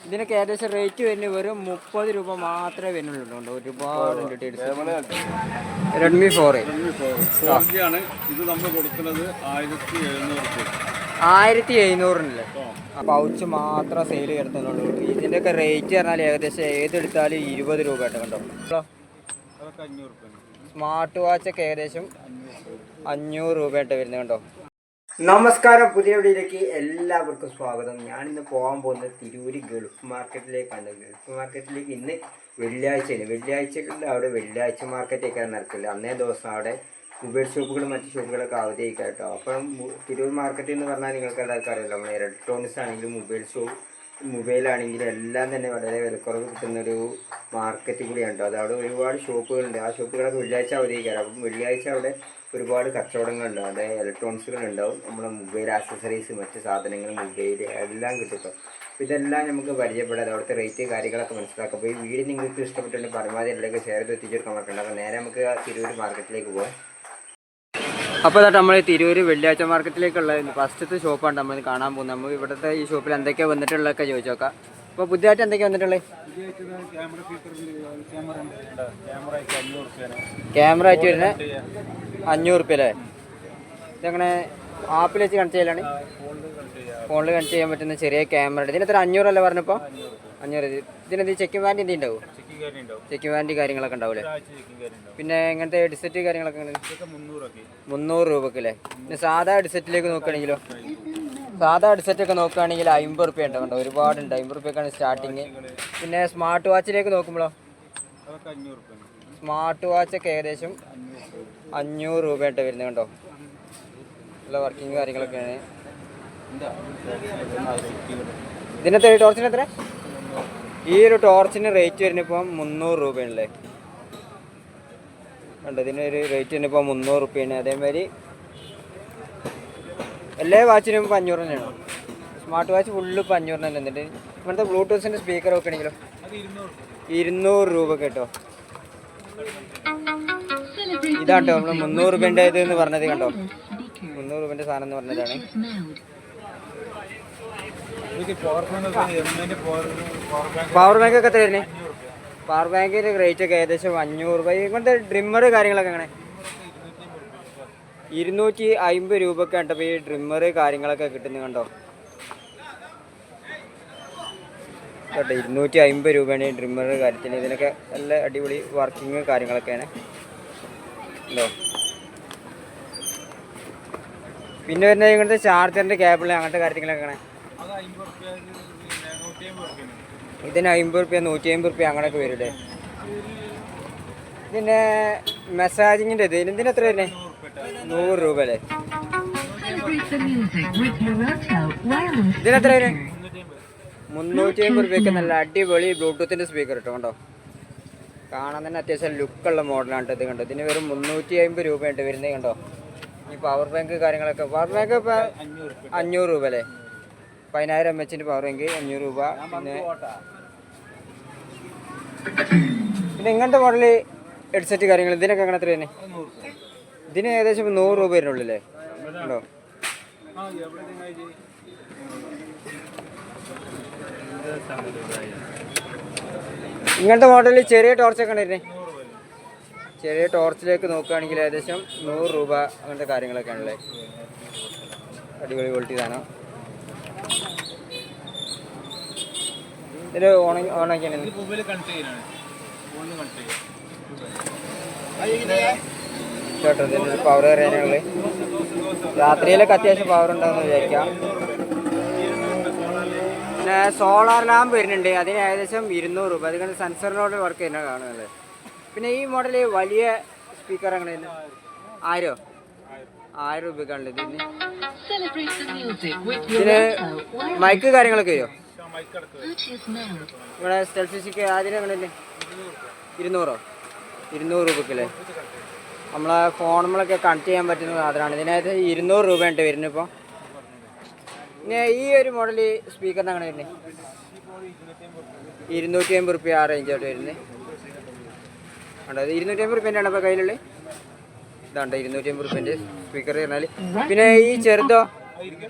ഇതിനൊക്കെ ഏകദേശം റേറ്റ് വരുന്നത് വെറും 30 രൂപ മാത്രമേ വരുന്നുള്ളൂ. ഒരുപാടുണ്ട്. റെഡ്മി 4 ഇത് നമ്മൾ കൊടുക്കുന്നത് 1700 പൗച്ച് മാത്രം സെയിൽ കിടത്തുന്നുള്ളൂ. ഇതിൻ്റെയൊക്കെ റേറ്റ് പറഞ്ഞാൽ ഏകദേശം ഏതെടുത്താലും 20 രൂപ കേട്ടോ. കണ്ടോ സ്മാർട്ട് വാച്ചൊക്കെ ഏകദേശം 500 രൂപയായിട്ട് വരുന്നത് കണ്ടോ. നമസ്കാരം, പുതിയ വീഡിയോയിലേക്ക് എല്ലാവർക്കും സ്വാഗതം. ഞാനിന്ന് പോകാൻ പോകുന്നത് തിരൂര് ഗൾഫ് മാർക്കറ്റിലേക്കാണ്. ഗൾഫ് മാർക്കറ്റിലേക്ക് ഇന്ന് വെള്ളിയാഴ്ചകളിൽ അവിടെ വെള്ളിയാഴ്ച മാർക്കറ്റൊക്കെയാണ് നടക്കില്ല. അന്നേ ദിവസം അവിടെ മൊബൈൽ ഷോപ്പുകളും മറ്റ് ഷോപ്പുകളൊക്കെ അവധിയൊക്കെ കേട്ടോ. അപ്പം തിരൂർ മാർക്കറ്റ് എന്ന് പറഞ്ഞാൽ നിങ്ങൾക്ക് എല്ലാവർക്കും അറിയില്ല. നമ്മൾ ഇലക്ട്രോണിക്സ് ആണെങ്കിലും മൊബൈലാണെങ്കിലും എല്ലാം തന്നെ വളരെ വിലക്കുറവ് കിട്ടുന്നൊരു മാർക്കറ്റ് കൂടിയാണ് കേട്ടോ. അതവിടെ ഒരുപാട് ഷോപ്പുകളുണ്ട്. ആ ഷോപ്പുകളൊക്കെ വെള്ളിയാഴ്ച അവധിയൊക്കെയാണ്. അപ്പം വെള്ളിയാഴ്ച അവിടെ ഒരുപാട് കച്ചവടങ്ങളുണ്ടാവും. അതായത് ഇലക്ട്രോണിക്സുകളുണ്ടാവും, നമ്മുടെ മൊബൈൽ ആക്സസറീസ്, മറ്റ് സാധനങ്ങൾ, മൊബൈൽ എല്ലാം കിട്ടും. അപ്പോൾ ഇതെല്ലാം നമുക്ക് പരിചയപ്പെടാതെ അവിടുത്തെ റേറ്റ് കാര്യങ്ങളൊക്കെ മനസ്സിലാക്കാം. അപ്പോൾ ഈ വീഡിയോ നിങ്ങൾക്ക് ഇഷ്ടപ്പെട്ടുണ്ടെങ്കിൽ പരമാവധി എല്ലാവർക്കും ഷെയർ ചെയ്ത് എത്തിച്ചെടുക്കാൻ പറ്റുന്നുണ്ട്. അപ്പോൾ നേരെ നമുക്ക് തിരൂർ മാർക്കറ്റിലേക്ക് പോകാം. അപ്പോൾ അതാ നമ്മൾ തിരൂർ വെള്ളിയാഴ്ച മാർക്കറ്റിലേക്കുള്ള ഫസ്റ്റത്തെ ഷോപ്പാണ് നമ്മൾ കാണാൻ പോകുന്നത്. നമ്മൾ ഇവിടുത്തെ ഈ ഷോപ്പിൽ എന്തൊക്കെയാണ് വന്നിട്ടുള്ളതൊക്കെ ചോദിച്ചു നോക്കാം. അപ്പോൾ പുതിയതായിട്ട് എന്തൊക്കെയാണ് വന്നിട്ടുള്ളത്? ക്യാമറ ആയിട്ട് വരുന്നത് 500 രൂപ അല്ലേ? ഇതങ്ങനെ ആപ്പിൽ വെച്ച് കണക്ട് ചെയ്യലാണ്, ഫോണിൽ കണക്ട് ചെയ്യാൻ പറ്റുന്ന ചെറിയ ക്യാമറ. ഇതിന് എത്ര 500 അല്ലേ പറഞ്ഞപ്പോൾ? 500. ഇതിനെന്ത് ചെക്കിംഗ് വാറണ്ടി എന്തെങ്കിലും ഉണ്ടാവും? ചെക്കിംഗ് വാറണ്ടി കാര്യങ്ങളൊക്കെ ഉണ്ടാവില്ലേ? പിന്നെ ഇങ്ങനത്തെ ഹെഡ്സെറ്റ് കാര്യങ്ങളൊക്കെ 300 രൂപക്ക് അല്ലേ? പിന്നെ സാധാ ഹെഡ്സെറ്റിലേക്ക് നോക്കുകയാണെങ്കിലോ? സാധാ ഹെഡ്സെറ്റൊക്കെ നോക്കുകയാണെങ്കിൽ 50 രൂപ ഉണ്ടാവും. ഒരുപാടുണ്ട്. 50 രൂപയ്ക്കാണ് സ്റ്റാർട്ടിങ്. പിന്നെ സ്മാർട്ട് വാച്ചിലേക്ക് നോക്കുമ്പോഴോ? സ്മാർട്ട് വാച്ചൊക്കെ ഏകദേശം 500 രൂപയായിട്ട് വരുന്നത് കണ്ടോ. നല്ല വർക്കിംഗ് കാര്യങ്ങളൊക്കെയാണ്. ഇതിനകത്ത് ടോർച്ചിന് എത്ര? ഈ ഒരു ടോർച്ചിന് റേറ്റ് വരുന്നത് ഇപ്പം 300 രൂപയാണല്ലേ കണ്ടോ. ഇതിനൊരു റേറ്റ് വരുന്നത് ഇപ്പോൾ 300 രൂപയാണ്. അതേമാതിരി എല്ലാ വാച്ചിനും ഇപ്പോൾ 500 തന്നെയാണ്. സ്മാർട്ട് വാച്ച് ഫുള്ള് ഇപ്പോൾ 500 തന്നെ എന്നിട്ട് ഇങ്ങനത്തെ ബ്ലൂടൂത്തിൻ്റെ സ്പീക്കർ വെക്കണമെങ്കിലോ 200 രൂപ കേട്ടോ. ഇതാട്ടോ നമ്മൾ 300 രൂപേൻ്റെ ഇത് എന്ന് പറഞ്ഞത് കണ്ടോ. 300 രൂപേൻ്റെ സാധനം എന്ന് പറഞ്ഞതാണ്. പവർ ബാങ്ക് ഒക്കെ എത്ര വരുന്നത്? പവർ ബാങ്കിൻ്റെ റേറ്റ് ഒക്കെ ഏകദേശം 500 രൂപ. ഇങ്ങനത്തെ ഡ്രിമ്മർ കാര്യങ്ങളൊക്കെ എങ്ങനെ? 250 രൂപക്ക് കണ്ടപ്പോൾ ഈ ഡ്രിമ്മർ കാര്യങ്ങളൊക്കെ കിട്ടുന്നത് കണ്ടോ. കേട്ടോ 250 രൂപയാണ് ഈ ഡ്രിമ്മർ കാര്യത്തിന്. ഇതിനൊക്കെ നല്ല അടിപൊളി വർക്കിങ് കാര്യങ്ങളൊക്കെയാണ് ഉണ്ടോ. പിന്നെ വരുന്നത് ഇങ്ങനത്തെ ചാർജറിൻ്റെ കേബിൾ അങ്ങനത്തെ കാര്യങ്ങളൊക്കെ ഇതിന് 50 രൂപ, 150 രൂപ അങ്ങനെയൊക്കെ വരും. പിന്നെ മെസ്സാജിങ്ങിൻ്റെ ഇതിന് എത്ര വരുന്നത്? 100 രൂപ അല്ലേ? ഇതിനെത്ര വരും? 350 രൂപയ്ക്ക് നല്ല അടിപൊളി ബ്ലൂടൂത്തിൻ്റെ സ്പീക്കർ കിട്ടും കണ്ടോ. കാണാൻ തന്നെ അത്യാവശ്യം ലുക്കുള്ള മോഡലാണ് ഇത് കണ്ടോ. ഇതിന് വെറും 350 രൂപയായിട്ട് വരുന്നത് കണ്ടോ. ഈ പവർ ബാങ്ക് കാര്യങ്ങളൊക്കെ പവർ ബാങ്ക് ഇപ്പോൾ 500 രൂപ അല്ലേ? 10,000 mAh പവർ ബാങ്ക് 500 രൂപ. പിന്നെ ഇങ്ങനത്തെ മോഡൽ ഹെഡ്സെറ്റ് കാര്യങ്ങൾ ഇതിനൊക്കെ അങ്ങനെ എത്ര തന്നെ? ഇതിന് ഏകദേശം 100 രൂപ വരുന്നുള്ളൂ അല്ലേ ഉണ്ടോ. ഇങ്ങനത്തെ മോഡലിൽ ചെറിയ ടോർച്ചൊക്കെ ഉണ്ടായിരുന്നേ. ചെറിയ ടോർച്ചിലേക്ക് നോക്കുകയാണെങ്കിൽ ഏകദേശം 100 രൂപ അങ്ങനത്തെ കാര്യങ്ങളൊക്കെ ആണല്ലേ. അടിപൊളി ക്വാളിറ്റി സാധനം. ഇതിൽ ഓണാക്കിയാണ് കേട്ടോ. ഇതിൻ്റെ പവർ കാര്യങ്ങളിൽ രാത്രിയിലൊക്കെ അത്യാവശ്യം പവർ ഉണ്ടാകുമെന്ന് വിചാരിക്കാം. പിന്നെ സോളാർ ലാമ്പ് വരുന്നുണ്ട്. അതിന് ഏകദേശം 200 രൂപ. അതുകൊണ്ട് സെൻസറിനോട് വർക്ക് ചെയ്യുന്ന കാണുന്നത്. പിന്നെ ഈ മോഡൽ വലിയ സ്പീക്കർ അങ്ങനെ 1000 രൂപയ്ക്കാണല്ലോ ഇതിന്. ഇതിന് മൈക്ക് കാര്യങ്ങളൊക്കെ വരുമോ? ഇവിടെ സ്റ്റെൽഫിഷിക്ക് അതിന് അങ്ങനെ 200 രൂപക്കല്ലേ? നമ്മളെ ഫോണുകളൊക്കെ കണക്ട് ചെയ്യാൻ പറ്റുന്ന സാധനമാണ്. ഇതിനകത്ത് 200 രൂപയുണ്ട് വരുന്നത്. ഇപ്പോൾ പിന്നെ ഈ ഒരു മോഡൽ സ്പീക്കറിന് അങ്ങനെ വരുന്നത് 250 രൂപ ആ റേഞ്ചായിട്ട് വരുന്നത് കണ്ടോ. അത് 250 രൂപേൻ്റെ ആണ് ഇപ്പോൾ കയ്യിലുള്ളത്. ഇതാണ്ട് 250 രൂപേൻ്റെ സ്പീക്കർ പറഞ്ഞാൽ. പിന്നെ ഈ ചെറുതോ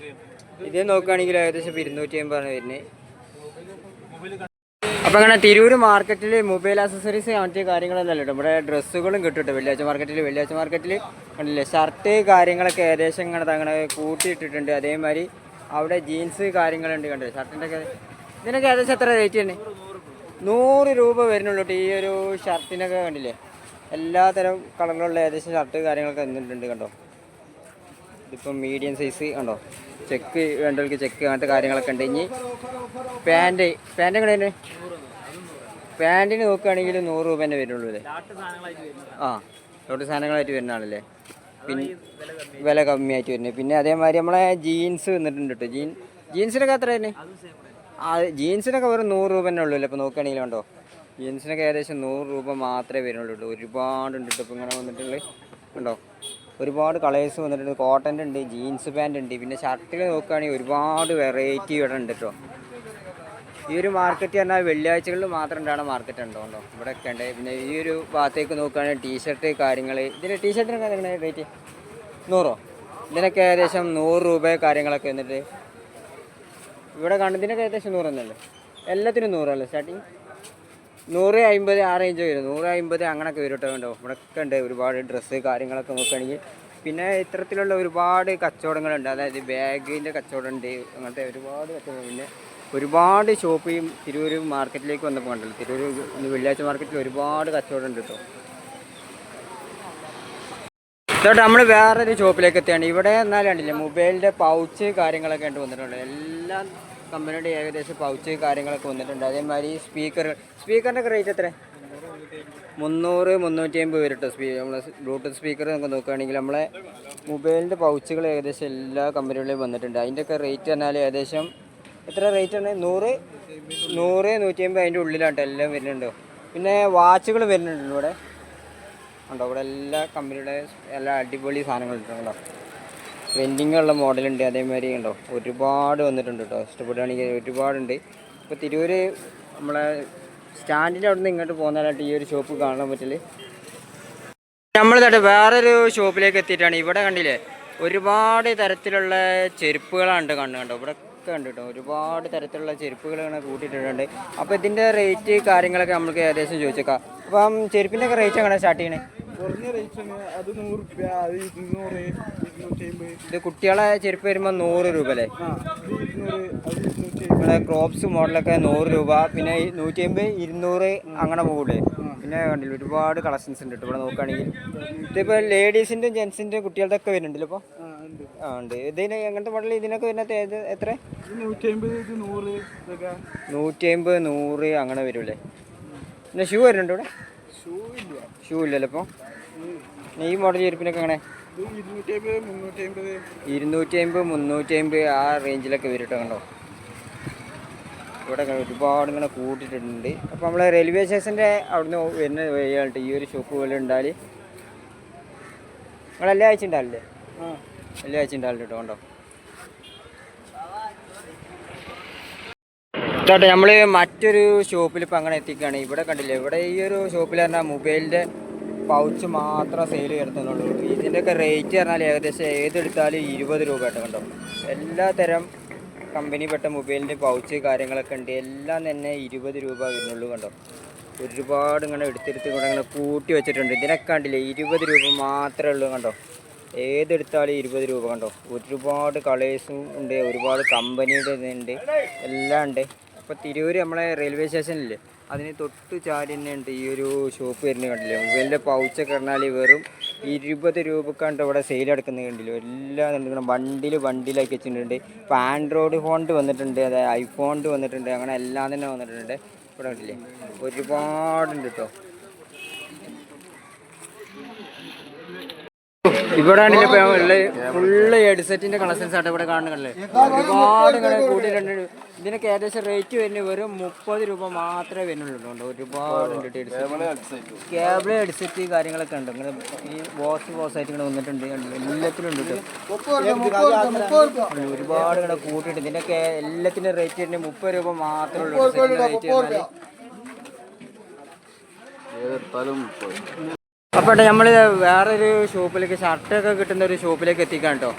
ഇത് നോക്കുകയാണെങ്കിൽ ഏകദേശം 250 ആണ് വരുന്നത്. അപ്പോൾ അങ്ങനെ തിരൂർ മാർക്കറ്റിൽ മൊബൈൽ ആക്സസറീസ് മറ്റു കാര്യങ്ങളൊന്നും അല്ല കേട്ടോ. ഇവിടെ ഡ്രസ്സുകളും കിട്ടും കേട്ടോ. വെള്ളിയാഴ്ച മാർക്കറ്റിൽ കണ്ടില്ലേ ഷർട്ട് കാര്യങ്ങളൊക്കെ ഏകദേശം ഇങ്ങനെ അങ്ങനെ കൂട്ടിയിട്ടിട്ടുണ്ട്. അതേമാതിരി അവിടെ ജീൻസ് കാര്യങ്ങളുണ്ട് കണ്ടില്ലേ ഷർട്ടിൻ്റെ ഒക്കെ. ഇതിനൊക്കെ ഏകദേശം എത്ര റേറ്റ് തന്നെ? 100 രൂപ വരുന്നുള്ളൂ കേട്ടോ. ഈ ഒരു ഷർട്ടിനൊക്കെ കണ്ടില്ലേ എല്ലാത്തരം കളറിലുള്ള ഏകദേശം ഷർട്ട് കാര്യങ്ങളൊക്കെ വന്നിട്ടുണ്ട് കണ്ടോ. ഇതിപ്പം മീഡിയം സൈസ് കണ്ടോ. ചെക്ക് വേണ്ടവർക്ക് ചെക്ക് അങ്ങനത്തെ കാര്യങ്ങളൊക്കെ ഉണ്ട്. ഇനി പാൻറ് എങ്ങനെ തന്നെ? പാൻറ്റിന് നോക്കുകയാണെങ്കിൽ 100 രൂപ തന്നെ വരുന്നുള്ളൂ അല്ലേ? ആ ലോട്ട് സാധനങ്ങളായിട്ട് വരുന്നതാണല്ലേ. പിന്നെ വില കമ്മിയായിട്ട് വരുന്നത്. പിന്നെ അതേമാതിരി നമ്മളെ ജീൻസ് വന്നിട്ടുണ്ട് കേട്ടോ. ജീൻസിനൊക്കെ എത്ര തന്നെ? ആ ജീൻസിനൊക്കെ വെറും 100 രൂപ തന്നെ ഉള്ളൂ അല്ലേ. ഇപ്പോൾ നോക്കുകയാണെങ്കിൽ കണ്ടോ ജീൻസിനൊക്കെ ഏകദേശം 100 രൂപ മാത്രമേ വരുന്നുള്ളൂ. ഒരുപാടുണ്ട് കേട്ടോ. ഇപ്പോൾ ഇങ്ങനെ വന്നിട്ടുള്ളത് കണ്ടോ. ഒരുപാട് കളേഴ്സ് വന്നിട്ടുണ്ട്. കോട്ടൻ്റെ ഉണ്ട്, ജീൻസ് പാൻറ് ഉണ്ട്. പിന്നെ ഷർട്ടിൽ നോക്കുകയാണെങ്കിൽ ഒരുപാട് വെറൈറ്റി ഇവിടെ ഉണ്ട് കേട്ടോ. ഈ ഒരു മാർക്കറ്റ് പറഞ്ഞാൽ വെള്ളിയാഴ്ചകളിൽ മാത്രം ഉണ്ടാകുന്ന മാർക്കറ്റ് ഉണ്ടോ ഇവിടെ ഒക്കെ ഉണ്ട്. പിന്നെ ഈ ഒരു ഭാഗത്തേക്ക് നോക്കുകയാണെങ്കിൽ ടീഷർട്ട് കാര്യങ്ങൾ. ഇതിന് ടീഷർട്ടിനൊക്കെ എങ്ങനെ റേറ്റ്? 100? ഇതിനൊക്കെ ഏകദേശം 100 രൂപ കാര്യങ്ങളൊക്കെ വന്നിട്ട് ഇവിടെ കാണുന്നതിനൊക്കെ ഏകദേശം 100 എന്നല്ലേ. എല്ലാത്തിനും 100 അല്ലേ സ്റ്റാർട്ടിങ്? 150 ആ റേഞ്ച് വരും. 150 അങ്ങനെയൊക്കെ വരും കേട്ടോ. ഉണ്ടോ ഇവിടെ ഒക്കെ ഉണ്ട് ഒരുപാട് ഡ്രസ്സ് കാര്യങ്ങളൊക്കെ നോക്കുകയാണെങ്കിൽ. പിന്നെ ഇത്തരത്തിലുള്ള ഒരുപാട് കച്ചവടങ്ങളുണ്ട്. അതായത് ബാഗിൻ്റെ കച്ചവടം ഉണ്ട്. അങ്ങനത്തെ ഒരുപാട് കച്ചവടം. പിന്നെ ഒരുപാട് ഷോപ്പ് ഈ തിരൂർ മാർക്കറ്റിലേക്ക് വന്നപ്പോൾ കണ്ടല്ലോ. തിരൂർ വെള്ളിയാഴ്ച മാർക്കറ്റിൽ ഒരുപാട് കച്ചവടം ഉണ്ട് കേട്ടോ. ഇതോട്ട് നമ്മൾ വേറൊരു ഷോപ്പിലേക്ക് എത്തിയാണ്. ഇവിടെ എന്നാലും കണ്ടില്ലേ മൊബൈലിൻ്റെ പൗച്ച് കാര്യങ്ങളൊക്കെ ഉണ്ട് വന്നിട്ടുണ്ട്. എല്ലാ കമ്പനിയുടെ ഏകദേശം പൗച്ച് കാര്യങ്ങളൊക്കെ വന്നിട്ടുണ്ട്. അതേമാതിരി സ്പീക്കറിൻ്റെ ഒക്കെ റേറ്റ് എത്ര? 300 350 വരും കേട്ടോ. നമ്മളെ ബ്ലൂടൂത്ത് സ്പീക്കർ നമുക്ക് നോക്കുകയാണെങ്കിൽ നമ്മളെ മൊബൈലിൻ്റെ പൗച്ചുകൾ ഏകദേശം എല്ലാ കമ്പനികളിലും വന്നിട്ടുണ്ട്. അതിൻ്റെയൊക്കെ റേറ്റ് പറഞ്ഞാൽ ഏകദേശം എത്ര റേറ്റാണ്? 100 150 അതിൻ്റെ ഉള്ളിലാട്ടോ എല്ലാം വരുന്നുണ്ടോ. പിന്നെ വാച്ചുകൾ വരുന്നുണ്ട് ഇവിടെ ഉണ്ടോ. ഇവിടെ എല്ലാ കമ്പനിയുടെ എല്ലാ അടിപൊളി സാധനങ്ങളുണ്ട് കേട്ടോ. ട്രെൻഡിങ്ങുള്ള മോഡലുണ്ട്. അതേമാതിരി ഉണ്ടോ ഒരുപാട് വന്നിട്ടുണ്ട് കേട്ടോ. ഇഷ്ടപ്പെടുകയാണെങ്കിൽ ഒരുപാടുണ്ട്. ഇപ്പോൾ തിരൂർ നമ്മളെ സ്റ്റാൻഡിൻ്റെ അവിടെ നിന്ന് ഇങ്ങോട്ട് പോകുന്നതായിട്ട് ഈ ഒരു ഷോപ്പ് കാണാൻ പറ്റില്ല. നമ്മൾ തട്ട് വേറൊരു ഷോപ്പിലേക്ക് എത്തിയിട്ടാണ്. ഇവിടെ കണ്ടില്ലേ ഒരുപാട് തരത്തിലുള്ള ചെരുപ്പുകളാണ് കാണുന്നുണ്ടോ. ഇവിടെ ഒക്കെ ഉണ്ട് കേട്ടോ. ഒരുപാട് തരത്തിലുള്ള ചെരുപ്പുകൾ ഇങ്ങനെ കൂട്ടിയിട്ടുണ്ട്. അപ്പോൾ ഇതിൻ്റെ റേറ്റ് കാര്യങ്ങളൊക്കെ നമുക്ക് ഏകദേശം ചോദിച്ചേക്കാം. അപ്പം ചെരുപ്പിൻ്റെ ഒക്കെ റേറ്റ് എങ്ങനെ സ്റ്റാർട്ട് ചെയ്യണേ? കുറഞ്ഞ റേറ്റാണ്. അത് 100 രൂപ, അത് 200, 250. ഇത് കുട്ടികളെ ചെരുപ്പ് വരുമ്പോൾ 100 രൂപ അല്ലേ? 200, അത് 250. ഇവിടെ ക്രോപ്സ് മോഡലൊക്കെ 100 രൂപ. പിന്നെ 150 200 അങ്ങനെ പോകൂലേ. പിന്നെ കണ്ടില്ല ഒരുപാട് കളക്ഷൻസ് ഉണ്ട് ഇവിടെ നോക്കുകയാണെങ്കിൽ. ഇതിപ്പോൾ ലേഡീസിൻ്റെയും ജെൻസിൻ്റെയും കുട്ടികളുടെ ഒക്കെ വരുന്നുണ്ടല്ലോ ഇപ്പോൾ. ആ ഉണ്ട്. ഇതിന് എങ്ങനത്തെ മോഡൽ ഇതിനൊക്കെ വരുന്നത് എത്ര? 150, 150 100 അങ്ങനെ വരുമല്ലേ. പിന്നെ ഷൂ വരുന്നുണ്ട് ഇവിടെ? ഷൂ ഇല്ലല്ലോ ഇപ്പോൾ. ഈ മോഡൽ ചെരുപ്പിനൊക്കെ എങ്ങനെ? 250 350 ആ റേഞ്ചിലൊക്കെ വരും കേട്ടോ. കണ്ടോ ഇവിടെ ഒരുപാട് ഇങ്ങനെ കൂട്ടിയിട്ടുണ്ട്. അപ്പോൾ നമ്മൾ റെയിൽവേ സ്റ്റേഷൻ്റെ അവിടുന്ന് വരുന്ന വഴിയായിട്ട് ഈ ഒരു ഷോപ്പ് പോലെ ഉണ്ടാൽ നിങ്ങളെല്ലാ ആഴ്ച ഉണ്ടാവില്ലേ? എല്ലാ ആഴ്ച ഉണ്ടാവില്ല കേട്ടോ. കണ്ടോ ഇതോട്ടെ നമ്മൾ മറ്റൊരു ഷോപ്പിൽ ഇപ്പോൾ അങ്ങനെ എത്തിക്കുകയാണ്. ഇവിടെ കണ്ടില്ലേ ഇവിടെ ഈ ഒരു ഷോപ്പിൽ പറഞ്ഞാൽ മൊബൈലിൻ്റെ പൗച്ച് മാത്രം സെയിൽ ചെയ്യത്തുന്നുള്ളൂ. ഇതിൻ്റെയൊക്കെ റേറ്റ് പറഞ്ഞാൽ ഏകദേശം ഏതെടുത്താലും 20 രൂപ കേട്ടോ. കണ്ടോ എല്ലാ തരം കമ്പനിപ്പെട്ട മൊബൈലിൻ്റെ പൗച്ച് കാര്യങ്ങളൊക്കെ ഉണ്ട്. എല്ലാം തന്നെ 20 രൂപ വരുന്നുള്ളൂ. കണ്ടോ ഒരുപാട് ഇങ്ങനെ എടുത്തെടുത്ത് കൂടെ ഇങ്ങനെ കൂട്ടി വെച്ചിട്ടുണ്ട്. ഇതിനൊക്കെ കണ്ടില്ലേ 20 രൂപ മാത്രമേ ഉള്ളൂ. കണ്ടോ ഏതെടുത്താലും 20 രൂപ. കണ്ടോ ഒരുപാട് കളേഴ്സും ഉണ്ട്, ഒരുപാട് കമ്പനിയുടെ ഇതുണ്ട്, എല്ലാം ഉണ്ട്. അപ്പോൾ തിരൂർ നമ്മളെ റെയിൽവേ സ്റ്റേഷനില്ലേ അതിന് തൊട്ട് ചാരി തന്നെ ഉണ്ട് ഈ ഒരു ഷോപ്പ് വരുന്നത്. കണ്ടില്ലേ മൊബൈലിൻ്റെ പൗച്ചൊക്കെ പറഞ്ഞാൽ വെറും 20 രൂപക്കാണ്ട് ഇവിടെ സെയിൽ എടുക്കുന്നത് കണ്ടില്ലോ. എല്ലാം ഇങ്ങനെ ബണ്ടിലാക്കി വെച്ചിട്ടുണ്ട്. ഇപ്പോൾ ആൻഡ്രോയിഡ് ഫോണിൻ്റെ വന്നിട്ടുണ്ട്, അതായത് ഐഫോണിൻ്റെ വന്നിട്ടുണ്ട്, അങ്ങനെ എല്ലാം തന്നെ വന്നിട്ടുണ്ട്. ഇവിടെ കണ്ടില്ലേ ഒരുപാടുണ്ട് കേട്ടോ. ഇവിടെ ആണെങ്കിൽ ഇപ്പോൾ ഫുള്ള് ഹെഡ്സെറ്റിൻ്റെ കളക്ഷൻസ് ആയിട്ട് ഇവിടെ കാണുന്നുണ്ടല്ലേ. ഒരുപാട് ഇങ്ങനെ കൂട്ടിയിട്ടുണ്ട്. ഇതിനൊക്കെ ഏകദേശം റേറ്റ് വരുന്നത് വെറും 30 രൂപ മാത്രമേ വരുന്നുള്ളൂ. ഒരുപാടുണ്ട് കേബിൾ ഹെഡ്സെറ്റ് കാര്യങ്ങളൊക്കെ ഉണ്ട്. ഇങ്ങനെ ഈ ബോസായിട്ട് ഇങ്ങനെ വന്നിട്ടുണ്ട്. എല്ലാത്തിലും ഉണ്ട് ഒരുപാട് ഇങ്ങനെ കൂട്ടിയിട്ട്. ഇതിൻ്റെയൊക്കെ എല്ലാത്തിൻ്റെ റേറ്റ് വരുന്നത് 30 രൂപ മാത്രമേ ഉള്ളൂ. റേറ്റ് പറഞ്ഞാൽ അപ്പോൾ നമ്മൾ വേറൊരു ഷോപ്പിലേക്ക് ഷർട്ടൊക്കെ കിട്ടുന്ന ഒരു ഷോപ്പിലേക്ക് എത്തിക്കാൻ കേട്ടോ.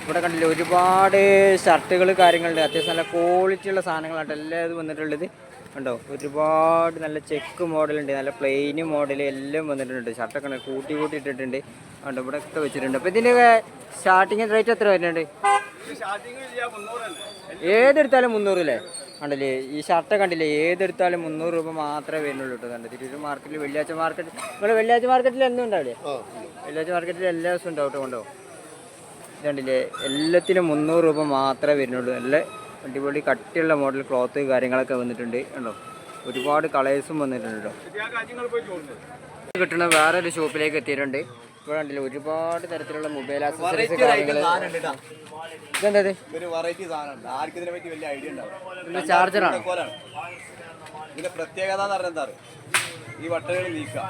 ഇവിടെ കണ്ടില്ലേ ഒരുപാട് ഷർട്ടുകൾ കാര്യങ്ങളുണ്ട്. അത്യാവശ്യം നല്ല ക്വാളിറ്റി ഉള്ള സാധനങ്ങളാണ് എല്ലാം ഇത് വന്നിട്ടുള്ളത്. കണ്ടോ ഒരുപാട് നല്ല ചെക്ക് മോഡലുണ്ട്, നല്ല പ്ലെയിൻ മോഡൽ എല്ലാം വന്നിട്ടുണ്ട്. ഷർട്ടൊക്കെ കൂട്ടി ഇട്ടിട്ടുണ്ട്. കണ്ടോ ഇവിടെ ഒക്കെ വെച്ചിട്ടുണ്ട്. അപ്പോൾ ഇതിൻ്റെ സ്റ്റാർട്ടിങ് റേറ്റ് എത്ര വരുന്നുണ്ട്? ഏതെടുത്താലും 300 അല്ലേ? കണ്ടില്ലേ ഈ ഷർട്ട് കണ്ടില്ലേ, ഏതെടുത്താലും 300 രൂപ മാത്രമേ വരുന്നുള്ളൂ കേട്ടോ. കണ്ടോ തിരൂർ മാർക്കറ്റിൽ വെള്ളിയാഴ്ച മാർക്കറ്റ്, ഇവിടെ വെള്ളിയാഴ്ച മാർക്കറ്റിൽ എന്നും ഉണ്ടാവില്ലേ? വെള്ളിയാഴ്ച മാർക്കറ്റിൽ എല്ലാ ദിവസവും ഉണ്ടാവും കേട്ടോ. കൊണ്ടോ ഇതുണ്ടല്ലേ, എല്ലാത്തിനും 300 രൂപ മാത്രമേ വരുന്നുള്ളൂ. നല്ല അടിപൊളി കട്ടിയുള്ള മോഡൽ ക്ലോത്ത് കാര്യങ്ങളൊക്കെ വന്നിട്ടുണ്ട്. കണ്ടോ ഒരുപാട് കളേഴ്സും വന്നിട്ടുണ്ട് കേട്ടോ. കിട്ടുന്ന വേറൊരു ഷോപ്പിലേക്ക് എത്തിയിട്ടുണ്ട്. ഇവിടെ കണ്ടില്ലേ ഒരുപാട് തരത്തിലുള്ള മൊബൈൽ ആക്സസറീസ് കാര്യങ്ങൾ. ഇതെന്താ ചാർജറാണ്? ഇതിന്റെ പ്രത്യേകത എന്ന് പറഞ്ഞാൽ എന്താ, ഈ ബട്ടണുകൾ നീക്കാം.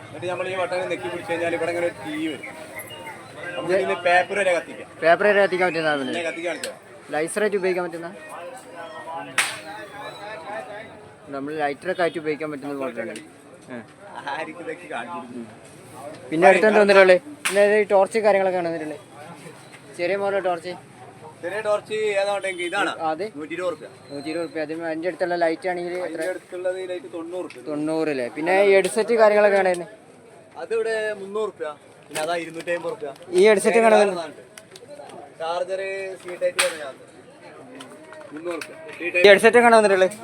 എന്നിട്ട് നമ്മൾ ഈ ബട്ടൺ നെക്കി പിടിച്ചു കഴിഞ്ഞാൽ ഇവിടെ ഇങ്ങനെ ഒരു തീ വരും. പേപ്പർ വരെ കത്തിക്കാം. പേപ്പർ വരെ കത്തിക്കാൻ പറ്റുന്ന കത്തിക്കാൻ ലൈസറായിട്ട് ഉപയോഗിക്കാൻ പറ്റുന്ന, നമ്മൾ ലൈറ്ററൊക്കെ ആയിട്ട് ഉപയോഗിക്കാൻ പറ്റുന്ന മോഡലാണ്. പിന്നെ അടുത്തെന്താ വന്നിട്ടുള്ളത്? പിന്നെ ടോർച്ച് കാര്യങ്ങളൊക്കെ വന്നിട്ടുള്ളത്. ചെറിയ മോഡൽ ടോർച്ച്, ചെറിയ ടോർച്ച് ഏതാണെങ്കിൽ ഇതാണ്. അതെ 120 റുപ്യ. അത് അതിൻ്റെ അടുത്തുള്ള ലൈറ്റ് ആണെങ്കിൽ 90 അല്ലേ? പിന്നെ ഹെഡ്സെറ്റ് കാര്യങ്ങളൊക്കെ ആണ് അത് ഇവിടെ 300 റുപ്യ. പിന്നെ അതാ 250 റുപ്യ. ഈ ഹെഡ്സെറ്റ് കാണുന്നത് ചാർജർ ഹെഡ്സെറ്റ് ഒക്കെ വന്നിട്ടുള്ളത്.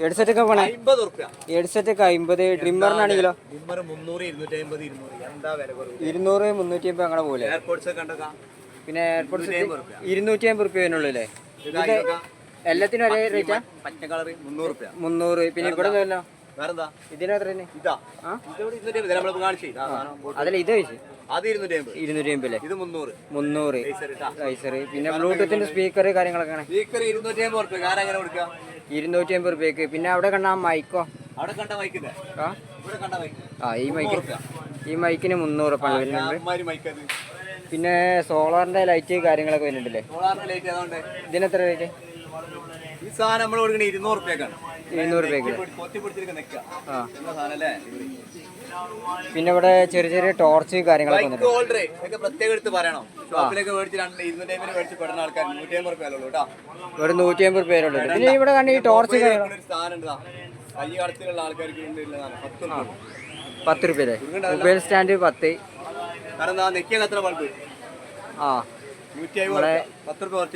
ഹെഡ്സെറ്റ് ഒക്കെ 50 റുപ്യ. ഹെഡ്സെറ്റ് ഒക്കെ 50. ട്രിമ്മറിനാണെങ്കിലോ 300, 250, 200. എന്താ വില കുറവ്? 200, 350 അങ്ങനെ പോലെ. എയർപോർട്ട്സ് ഒക്കെ ഉണ്ടോ? പിന്നെ എയർപോർട്ട്സ് 250 റുപ്യ വരുന്നുള്ളൂ. എല്ലാത്തിനും ഒരേ റേറ്റാ? പച്ച കളർ 300 റുപ്യ. 300. പിന്നെ ഇവിടെ വല്ലോ വേറെന്താ? ഇതിനെത്ര? അതല്ല ഇത് അത് 250 അല്ലേ? ഇത് 300. ലൈസർ. പിന്നെ ബ്ലൂടൂത്തിന്റെ സ്പീക്കർ കാര്യങ്ങളൊക്കെ ആണ്. സ്പീക്കർ 250 റുപ്യ. കാര്യം എങ്ങനെ കൊടുക്കുക? 250 റുപ്യക്ക്. പിന്നെ അവിടെ കണ്ട മൈക്കോ, അവിടെ കണ്ട മൈക്കിന്റെ ഈ മൈക്കിന് 300 റുപ്യ വരുന്നുണ്ട്. പിന്നെ സോളാറിന്റെ ലൈറ്റ് കാര്യങ്ങളൊക്കെ വരുന്നുണ്ടല്ലേ? ഇതിനെത്ര റേറ്റ്? ഈ സാധനം നമ്മൾ കൊടുക്കണ 200 റുപ്യക്കാണ്. 200 റുപ്യക്ക്. പിന്നെ ഇവിടെ ചെറിയ ചെറിയ ടോർച്ച് കാര്യങ്ങളൊക്കെ പ്രത്യേകം എടുത്ത് പറയണം. ഷോപ്പിലേക്ക് മേടിച്ച് 250 മേടിച്ച് പെടുന്ന ആൾക്കാർ 150 റുപ്യ ഉള്ളൂ കേട്ടോ. ഒരു 150 റുപ്യ ഉള്ളൂ. പിന്നെ ഇവിടെ കണ്ട ഈ ടോർച്ച് സാധനം കൈ കടത്തിലുള്ള ആൾക്കാർക്ക് 10 റുപ്യ അല്ലേ? Mobile stand 10. കാരണം നെക്കിയ കത്ര ബൾബ്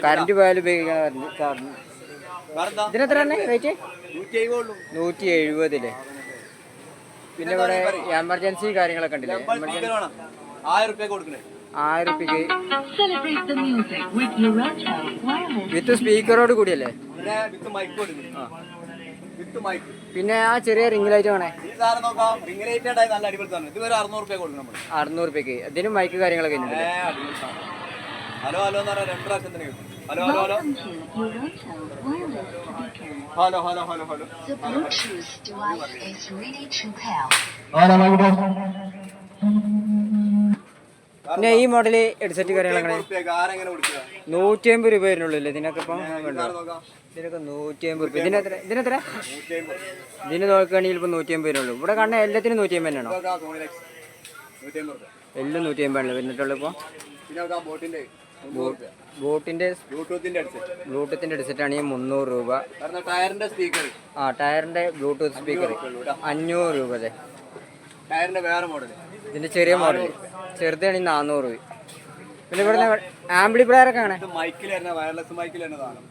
കറണ്ട് പോയാലും ഉപയോഗിക്കാൻ. ഇതിനെത്ര റേറ്റ്? 170 അല്ലേ? പിന്നെ ഇവിടെ എമർജൻസി കാര്യങ്ങളൊക്കെ ഉണ്ടല്ലേ? 1000 റുപ്യ കൊടുക്കണേ. 1000 റുപ്യക്ക് വിത്ത് സ്പീക്കറോട് കൂടിയല്ലേ? പിന്നെ ആ ചെറിയ റിംഗ് ലൈറ്റ് വേണേ? 600 റുപ്യക്ക്. ഇതിനും മൈക്ക് കാര്യങ്ങളൊക്കെ ഉണ്ട്. ഹലോ ഹലോ എന്ന് പറഞ്ഞാൽ 2 പ്രാവശ്യം തന്നെ കിട്ടും. Hello hello hello hello hello hello hello. പിന്നെ ഈ മോഡല് ഹെഡ്സെറ്റ് കാര്യങ്ങളൊക്കെ 150 രൂപ വരുന്നുള്ളൂ. ഇതിനൊക്കെ ഇപ്പം ഇതിനൊക്കെ 150 രൂപ. ഇതിനെത്ര? ഇതിന് നോക്കുകയാണെങ്കിൽ ഇപ്പം 150 വരുന്നുള്ളൂ. ഇവിടെ കാണുന്ന എല്ലാത്തിനും 150 തന്നെയാണോ? എല്ലാം 150 ആണല്ലോ വരുന്നിട്ടുള്ളൂ. ഇപ്പോൾ ബോട്ടിന്റെ ബ്ലൂടൂത്തിന്റെ ഹെഡ്സെറ്റ് ആണെങ്കിൽ 300 രൂപ. ടയറിന്റെ സ്പീക്കർ, ടയറിന്റെ ബ്ലൂടൂത്ത് സ്പീക്കർ 500 രൂപ അല്ലേ? ടയറിന്റെ വേറെ മോഡൽ, ഇതിന്റെ ചെറിയ മോഡൽ ചെറുതാണെങ്കിൽ 400 രൂപ. പിന്നെ ഇവിടെ ആംപ്ലിഫയർ ഒക്കെ ആണ്. മൈക്കിൽ വരുന്ന വയർലെസ് മൈക്കിൽ വരുന്ന സാധനം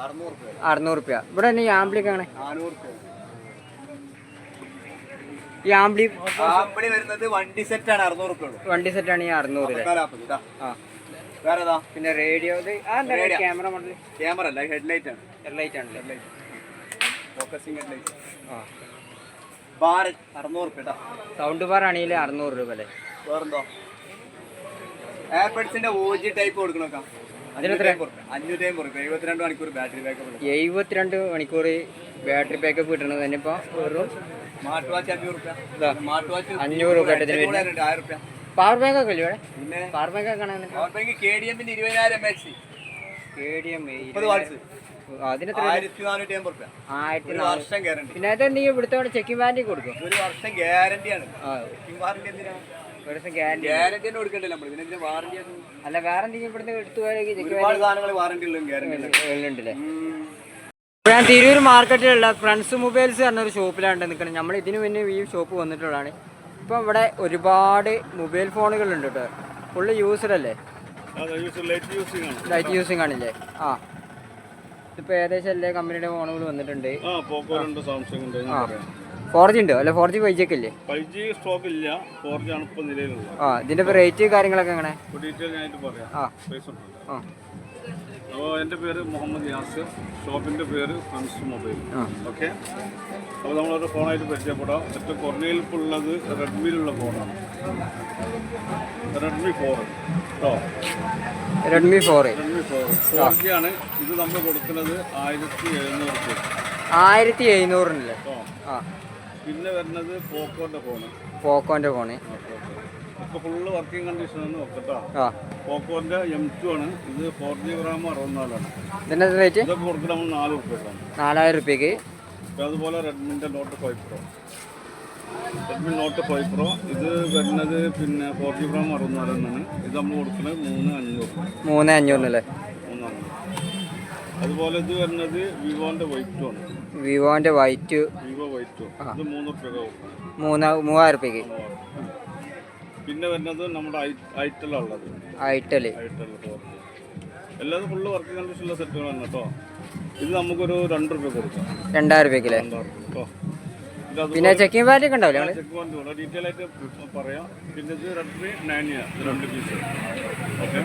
600 രൂപ. ഇവിടെ തന്നെ ഈ ആംപ്ലി ഒക്കെ ആണ് 400 രൂപ. ഈ ആംപ്ലി വരുന്നത് വണ്ടി സെറ്റ് ആണ് 600 രൂപ. വണ്ടി സെറ്റ് ആണ് ഈ 600 രൂപ. വേറെതാ പിന്നെ റേഡിയോ ക്യാമറ മോഡൽ. ക്യാമറ അല്ല, ഹെഡ്ലൈറ്റ് ആണ്. ഹെഡ്ലൈറ്റ് ആണല്ലേ? Focusing headlight. ബാർ 600 രൂപ. സൗണ്ട് ബാർ ആണെങ്കിൽ 600 രൂപ അല്ലേ? വേറെന്തോ ആപ്പിൾസിന്റെ OG ടൈപ്പ് കൊടുക്കണോക്കാം. അതിനെത്ര? 550 രൂപ. 72 മണിക്കൂർ ബാറ്ററി ബാക്കപ്പ്. 72 മണിക്കൂർ ബാറ്ററി ബാക്കപ്പ് കിട്ടണത് തന്നെ ഇപ്പോൾ വെറും സ്മാർട്ട് വാച്ച് 500 രൂപ. സ്മാർട്ട് വാച്ച് 500 രൂപ. 1000 രൂപ. പവർ ബാങ്ക് ഒക്കെ അല്ലേ? പിന്നെ പവർ ബാങ്ക് ഒക്കെ കാണാൻ power bank KDM 20000 mAh. KDM 30 watts. അതിനെത്ര? 1450 രൂപ. 1400. വർഷം ഗ്യാരണ്ടി. പിന്നെ അതെന്തെങ്കിലും ഇവിടുത്തെ ചെക്കിംഗ് വാറന്റി കൊടുക്കും? 1 വർഷം ഗ്യാരണ്ടിയാണ്. ചെക്കിംഗ് വാറന്റി എന്തിനാ? ഒരു ദിവസം ഗ്യാരണ്ടി ഗ്യാരണ്ടി തന്നെ കൊടുക്കണ്ടല്ലോ നമ്മൾ, പിന്നെ വാറണ്ടി അല്ല വേറെ എന്തെങ്കിലും ഇവിടുന്ന് എടുത്തു ഒരുപാട് സാധനങ്ങൾ വാറണ്ടി ഉള്ള ഗ്യാരണ്ടി ഉണ്ടല്ലേ. ഞാൻ തിരൂർ മാർക്കറ്റിലുള്ള ഫ്രണ്ട്സ് മൊബൈൽസ് പറഞ്ഞൊരു ഷോപ്പിലാണ് നിൽക്കുന്നത്. നമ്മൾ ഇതിന് മുന്നേ ഈ ഷോപ്പ് വന്നിട്ടുള്ളതാണ്. ഇപ്പം ഇവിടെ ഒരുപാട് മൊബൈൽ ഫോണുകളുണ്ട് കേട്ടോ. ഫുള്ള് യൂസ്ഡല്ലേ, ലൈറ്റ് യൂസിങ് ആണല്ലേ. ആ ഇപ്പോൾ ഏകദേശം എല്ലാ കമ്പനിയുടെ ഫോണുകൾ വന്നിട്ടുണ്ട്. 4G ഉണ്ടോ അല്ല 4G 5G ഒക്കെ ഇല്ലേ? 5G സ്റ്റോക്ക് ഇല്ല, 4G ആണ് ഇപ്പോൾ നിലവിലുള്ളത്. ആ ഇതിൻ്റെ ഇപ്പോൾ റേറ്റ് കാര്യങ്ങളൊക്കെ എങ്ങനെ? ഡീറ്റെയിൽ ആയിട്ട് പറയാം. ആ അപ്പോൾ എൻ്റെ പേര് മുഹമ്മദ് യാസിർ, ഷോപ്പിൻ്റെ പേര് ഫ്രണ്ട്സ് മൊബൈൽ. ഓക്കെ, അപ്പോൾ നമ്മളൊരു ഫോണായിട്ട് പരിചയപ്പെടാം. ഏറ്റവും കുറഞ്ഞിൽപ്പുള്ളത് റെഡ്മിയിലുള്ള ഫോണാണ്, റെഡ്മി 4 കേട്ടോ. റെഡ്മി 4 4G ആണ്. ഇത് നമ്മൾ കൊടുക്കുന്നത് 1700 1700 ആ. പിന്നെ വരുന്നത് പോക്കോൻ്റെ ഫോണ് ഇപ്പോൾ ഫുള്ള് വർക്കിംഗ് കണ്ടീഷനാണ് നോക്കട്ടോ. പോക്കോൻ്റെ M2 ആണ്. ഇത് 4G റാം 64 ആണ്. ഇതിൻ്റെ റേറ്റ് ഇതൊക്കെ കൊടുക്കുന്നത് നമ്മൾ 4000 രൂപയ്ക്ക്. അതുപോലെ റെഡ്മിൻ്റെ note 5 Pro, Redmi note 5 Pro ഇത് വരുന്നത് പിന്നെ 4G റാം 64 ആണ്. ഇത് നമ്മൾ കൊടുക്കുന്നത് 3500 അല്ലേ. അതുപോലെ ഇത് വരുന്നത് വിവോൻ്റെ വൈറ്റ് ആണ്. വിവോ വൈറ്റ് ഇത് 3000 രൂപയ്ക്ക്. പിന്നെ വരുന്നത് നമ്മുടെ ഐറ്റലുള്ളത്, ഐറ്റൽ എല്ലാതും ഫുള്ള് വർക്കിംഗ് കണ്ടീഷനുള്ള സെറ്റുകളാണ് കേട്ടോ. ഇത് നമുക്കൊരു 2 രൂപ കൊടുക്കാം. 2000 രൂപയ്ക്കല്ലേ. പിന്നെ ചെക്കിംഗ് വാല്യൂ ഒക്കെ ഉണ്ടാവില്ലേ? ചെക്ക് വാല്യൂ ഡീറ്റെയിൽ ആയിട്ട് പറയാം. പിന്നെ ഇത് റെഡ്മി 9 2 പീസ്. ഓക്കെ,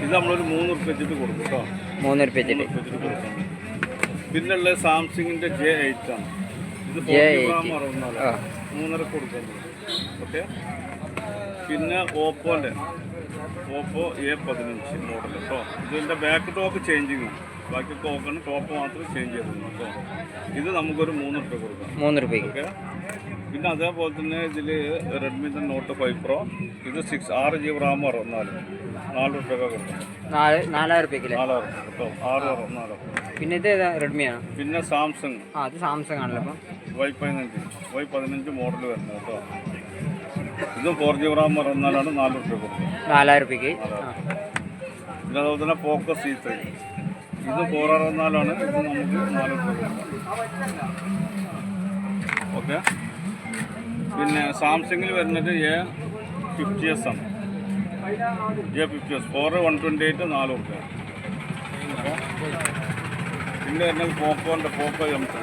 ഇത് നമ്മളൊരു 3 രൂപ വെച്ചിട്ട് കൊടുക്കും കേട്ടോ. 3 രൂപ വെച്ചിട്ട് കൊടുക്കാം. പിന്നെ ഉള്ളത് സാംസങ്ങിൻ്റെ J8 ആണ്. ഇത് 3.5 കൊടുക്കുന്നത്. ഓക്കെ, പിന്നെ ഓപ്പോൻ്റെ ഓപ്പോ A15 മോഡൽ കേട്ടോ. ഇതിൻ്റെ ബാക്ക് ടോപ്പ് ചേഞ്ചിങ് ആണ്, ബാക്കിയൊക്കെ ഓപ്പണ്, ടോപ്പ് മാത്രം ചേഞ്ച് ചെയ്തിരുന്നു കേട്ടോ. ഇത് നമുക്കൊരു 3 രൂപ കൊടുക്കാം. 3 രൂപയ്ക്ക്. ഓക്കെ, പിന്നെ അതേപോലെ തന്നെ ഇതിൽ റെഡ്മിൻ്റെ നോട്ട് 5 Pro ഇത് 6GB റാം 4 രൂപ കൊടുക്കാം. 4000 രൂപയ്ക്ക്. 4000 കേട്ടോ, 6 പിന്നെ ഇത് റെഡ്മിയാണ്. പിന്നെ സാംസങ്, അത് സാംസങ് ആണല്ലോ. അപ്പം Y15 മോഡൽ വരുന്നത് കേട്ടോ. ഇതും 4G റാം 64 ആണ്. 4 രൂപ കൊടുക്കും. 4000 രൂപയ്ക്ക്. പിന്നെ അതുപോലെ തന്നെ പോക്കോ C3 ഇത് 464 ആണ്. ഇത് നമുക്ക് 4 രൂപ കൊടുക്കാം. ഓക്കെ, പിന്നെ സാംസങ്ങിൽ വരുന്നത് A50s ആണ്. A50s 128 4 രൂപ. പിന്നെ വരുന്നത് പോക്കോൻ്റെ പോക്കോ M3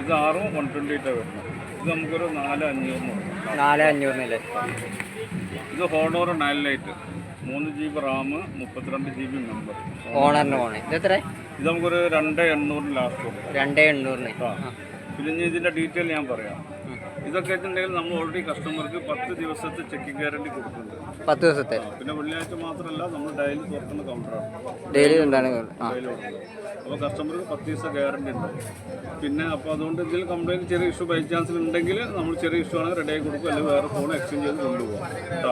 ഇത് 128 വരുന്നത്. ഇത് നമുക്കൊരു 4500 ഇത് Honor 9 lite 3GB RAM 32GB memory. ഓണറിന് പോണേ ഇത് എത്ര? ഇത് നമുക്കൊരു 2800 ലാസ്റ്റ് കൊടുക്കും. 2800. പിന്നെ ഇതിൻ്റെ ഡീറ്റെയിൽ ഞാൻ പറയാം. ഇതൊക്കെ വെച്ചിട്ടുണ്ടെങ്കിൽ നമ്മൾ ഓൾറെഡി കസ്റ്റമർക്ക് 10 ദിവസത്തെ ചെക്കിംഗ് ഗ്യാരണ്ടി കൊടുക്കുന്നുണ്ട്. 10 ദിവസത്തെ. പിന്നെ വെള്ളിയാഴ്ച മാത്രമല്ല, നമ്മൾ ഡെയിലി തുറക്കുന്ന കൗണ്ടറാണ്. ഡെയിലി എന്താണ്? അപ്പോൾ കസ്റ്റമർക്ക് 10 ദിവസം ഗ്യാരണ്ടി ഉണ്ട്. പിന്നെ അപ്പോൾ അതുകൊണ്ട് ഇതിൽ കംപ്ലയിൻറ്റ് ചെറിയ ഇഷ്യൂ ബൈ ചാൻസിൽ ഉണ്ടെങ്കിൽ നമ്മൾ ചെറിയ ഇഷ്യൂ ആണെങ്കിൽ റെഡി ആയി കൊടുക്കും, അല്ലെങ്കിൽ വേറെ ഫോൺ എക്സ്ചേഞ്ച് ചെയ്ത് കൊണ്ടുപോകാം കേട്ടോ.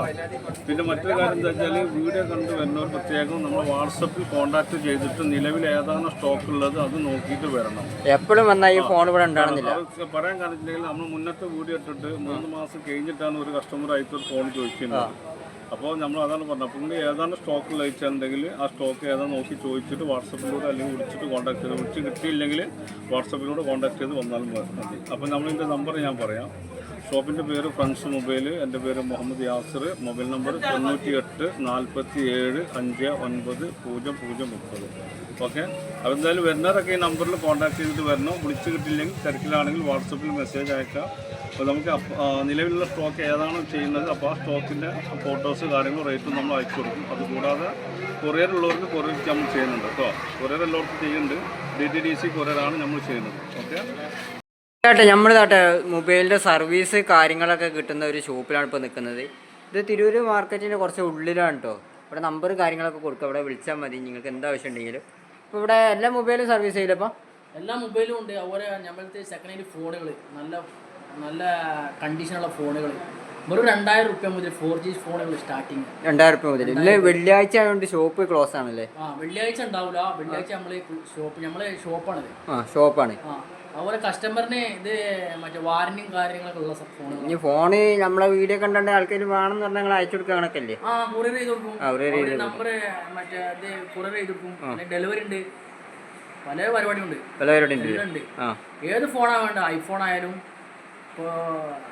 പിന്നെ മറ്റൊരു കാര്യം എന്താ വെച്ചാൽ വീഡിയോ കണ്ട് വരുന്നവർ പ്രത്യേകം നമ്മൾ വാട്സപ്പിൽ കോൺടാക്ട് ചെയ്തിട്ട് നിലവിൽ ഏതാണ് സ്റ്റോക്ക് ഉള്ളത് അത് നോക്കിയിട്ട് വരണം. എപ്പോഴും വന്നാൽ ഈ ഫോൺ ഇവിടെ ഉണ്ടാകുന്നില്ല. പറയാൻ കാണിച്ചിട്ടുണ്ടെങ്കിൽ നമ്മൾ മുന്നത്തെ വീഡിയോ ഇട്ടിട്ട് 3 മാസം കഴിഞ്ഞിട്ടാണ് ഒരു കസ്റ്റമർ ആയിട്ട് ഒരു ഫോൺ ചോദിക്കുന്നത്. അപ്പോൾ നമ്മൾ അതാണ് പറഞ്ഞത്. അപ്പോൾ നിങ്ങൾ ഏതാണ് സ്റ്റോക്ക് ലഭിച്ചിട്ടുണ്ടെങ്കിൽ ആ സ്റ്റോക്ക് ഏതാണ് നോക്കി ചോദിച്ചിട്ട് വാട്സപ്പിലൂടെ അല്ലെങ്കിൽ വിളിച്ചിട്ട് കോൺടാക്ട് ചെയ്ത്, വിളിച്ച് കിട്ടിയില്ലെങ്കിൽ വാട്സപ്പിലൂടെ കോൺടാക്ട് ചെയ്ത് വന്നാലും മതി. അപ്പോൾ നമ്മളിൻ്റെ നമ്പർ ഞാൻ പറയാം. ഷോപ്പിൻ്റെ പേര് ഫ്രണ്ട്സ് മൊബൈൽ, എൻ്റെ പേര് Muhammad Yasir, mobile number 98 47 59 0030. Okay, അപ്പോൾ എന്തായാലും വരുന്നവരൊക്കെ ഈ നമ്പറിൽ കോൺടാക്ട് ചെയ്തിട്ട് വരണം. വിളിച്ച് കിട്ടിയില്ലെങ്കിൽ തിരക്കിലാണെങ്കിൽ വാട്സപ്പിൽ മെസ്സേജ് അയക്കാം. അപ്പോൾ നമുക്ക് നിലവിലുള്ള സ്റ്റോക്ക് ഏതാണ് ചെയ്യുന്നത്, അപ്പോൾ ആ സ്റ്റോക്കിൻ്റെ ഫോട്ടോസ് കാര്യങ്ങൾ റേറ്റും നമ്മൾ അയച്ചു കൊടുക്കും. അതുകൂടാതെ കൊറിയർ ഉള്ളവർക്ക് കൊറിയർ നമ്മൾ ചെയ്യുന്നുണ്ട് കേട്ടോ. കൊറിയർ എല്ലാവർക്കും ചെയ്യുന്നുണ്ട്. DTDC കൊറിയറാണ് നമ്മൾ ചെയ്യുന്നത്. ഓക്കെ, നമ്മൾ മൊബൈലിൻ്റെ സർവീസ് കാര്യങ്ങളൊക്കെ കിട്ടുന്ന ഒരു ഷോപ്പിലാണ് ഇപ്പോൾ നിൽക്കുന്നത്. ഇത് തിരൂർ മാർക്കറ്റിൻ്റെ കുറച്ച് ഉള്ളിലാണ് കേട്ടോ. ഇവിടെ നമ്പർ കാര്യങ്ങളൊക്കെ കൊടുക്കുക, അവിടെ വിളിച്ചാൽ മതി നിങ്ങൾക്ക് എന്താ ആവശ്യം ഉണ്ടെങ്കിലും. ഇപ്പോൾ ഇവിടെ എല്ലാ മൊബൈലും സർവീസ് ചെയ്യില്ല. അപ്പോൾ എല്ലാ മൊബൈലും ഉണ്ട്. അതുപോലെ നമ്മളത്തെ സെക്കൻഡ് ഹാൻഡ് ഫോണുകൾ, നല്ല കണ്ടീഷനുള്ള ഫോണുകൾ വെറും 2000 രൂപ മുതൽ 4G ഫോണുകൾ സ്റ്റാർട്ടിങ്. 2000 രൂപ മുതൽ. ഇന്ന് വെള്ളിയാഴ്ച ആയതുകൊണ്ട് ഷോപ്പ് ക്ലോസ് ആണല്ലേ? വെള്ളിയാഴ്ച ഉണ്ടാവില്ല. വെള്ളിയാഴ്ച നമ്മളെ ഷോപ്പാണിത്. ഷോപ്പാണ്. അതുപോലെ കസ്റ്റമറിന് ഇത് മറ്റേ വാറന്റിയും കാര്യങ്ങളൊക്കെ ഉള്ള ഫോണുകൾ. ഇനി ഫോണ് നമ്മളെ വീഡിയോ കണ്ടാണ്ട് ആൾക്കാർ വേണമെന്ന് പറഞ്ഞാൽ നിങ്ങൾ അയച്ചു കൊടുക്കുക കണക്കല്ലേ? ആ കൊറിയർ ചെയ്ത് കൊടുക്കും. അവര് നമ്പർ മറ്റേ ഇത് കൊറിയർ ചെയ്ത് കൊടുക്കും. പിന്നെ ഡെലിവറി ഉണ്ട്, പല പരിപാടിയുണ്ട്. ഉണ്ട്. ഏത് ഫോണാണ് വേണ്ട, ഐഫോൺ ആയാലും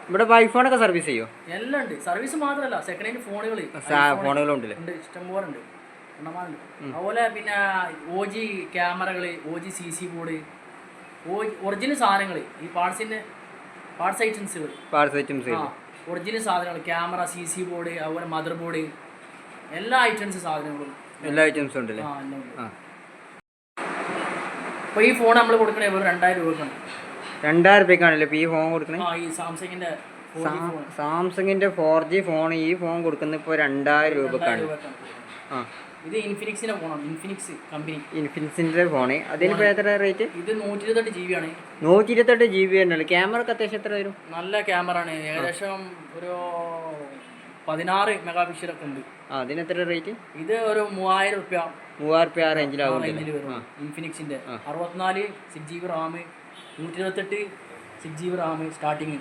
ഇവിടെ ഐഫോണൊക്കെ സർവീസ് ചെയ്യോ? എല്ലാം ഉണ്ട്. സർവീസ് മാത്രമല്ല, സെക്കൻഡ് ഹാൻഡ് ഫോണുകളുണ്ടല്ലേ? ഉണ്ട്, ഇഷ്ടംപോലെ ഉണ്ട്. അതുപോലെ പിന്നെ OG ക്യാമറകൾ, OG CC ബോർഡ്, ഒറിജിനൽ സാധനങ്ങൾ, ഈ പാർട്സ് ഐറ്റംസുകൾ, ഒറിജിനൽ സാധനങ്ങൾ, ക്യാമറ, CC ബോർഡ്, അതുപോലെ മദർ ബോർഡ്, എല്ലാ സാധനങ്ങളും ഉണ്ടല്ലേ? അപ്പോൾ ഈ ഫോൺ നമ്മൾ കൊടുക്കണേ വെറും 2000 രൂപക്കാണ്. 2000 രൂപയ്ക്കാണല്ലേ ഇപ്പോൾ ഈ ഫോൺ കൊടുക്കണേ? ഈ സാംസങ്ങിന്റെ 4G ഫോൺ ഈ ഫോൺ കൊടുക്കുന്നത് ഇപ്പോൾ 2000 രൂപക്കാണ്. ഇത് ഇൻഫിനിക്സിന്റെ ഫോണാണ്, ഇൻഫിനിക്സ് കമ്പനി. ഇൻഫിനിക്സിന്റെ ഫോണ്. അതിനിപ്പോൾ എത്ര റേറ്റ്? ഇത് 128 GB ആണ്. 128 GB ആണല്ലോ. ക്യാമറക്ക് അത്യാവശ്യം എത്ര വരും? നല്ല ക്യാമറ ആണ്, ഏകദേശം ഒരു 16 മെഗാ പിക്സലൊക്കെ ഉണ്ട്. അതിന് എത്ര റേറ്റ്? ഇത് ഒരു 3000 രൂപ ആ റേഞ്ചിലാവും. ഇൻഫിനിക്സിന്റെ 64 6GB Ram, 128 6GB Ram starting.